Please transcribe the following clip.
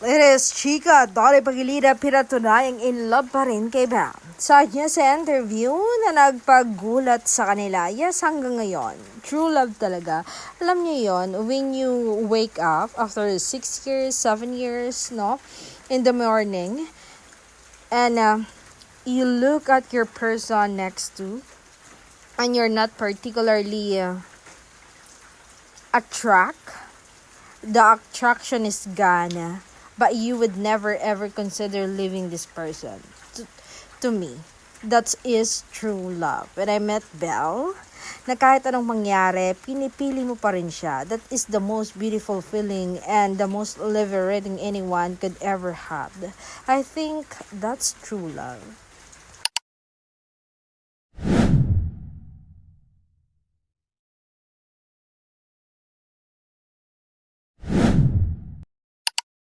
It is Chika, Dolly Pagilida, pinatunayang in love pa rin kay Bam. Sa niya sa interview na nagpagulat sa kanila, yes, hanggang ngayon, true love talaga. Alam niyo yon, when you wake up after 6 years, 7 years, no, in the morning, and you look at your person next to, and you're not particularly the attraction is gone, but you would never ever consider leaving this person. To me, that is true love. When I met Belle, na kahit anong mangyari, pinipili mo pa rin siya. That is the most beautiful feeling and the most liberating anyone could ever have. I think that's true love.